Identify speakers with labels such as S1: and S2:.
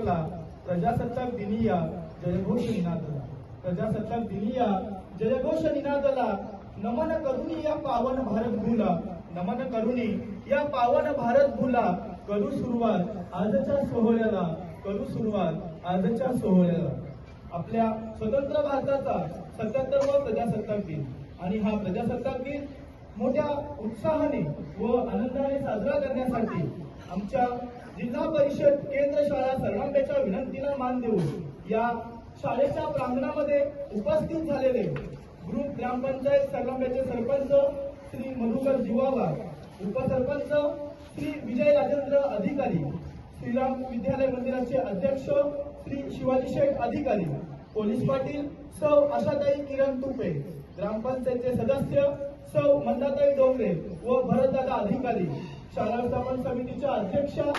S1: आपला प्रजासत्ताक दिनीया जयघोष निनादला. प्रजासत्ताक दिनीया जयघोष निनादला. नमन करुणी या पावन भारत भूला. नमन करुणी या पावन भारत भूला. करू सुरुवात आजच्या सोहळ्याला. करू सुरुवात आजच्या सोहळ्याला. आपल्या स्वतंत्र भारताचा 77वा प्रजासत्ताक दिन आणि हा प्रजासत्ताक दिन मोठ्या उत्साहाने व आनंदाने साजरा करण्यासाठी आमच्या जिल्हा परिषद केंद्र शाळा सरनांब्याच्या विनंतीला मान देऊन या शाळेच्या प्रांगणामध्ये उपस्थित झालेले ग्रुप ग्रामपंचायत सरनांब्याचे सरपंच श्री मधुकर जिवावा, उपसरपंच श्री विजय राजेंद्र अधिकारी, श्रीराम विद्यालय मंदिराचे अध्यक्ष श्री शिवाजी शेठ अधिकारी, पोलीस पाटील सौ आशाताई किरण तुपे, ग्रामपंचायतचे सदस्य सौ मंदाताई डोंगरे व भरतदादा अधिकारी, शाळा व्यवस्थापन समितीच्या अध्यक्षा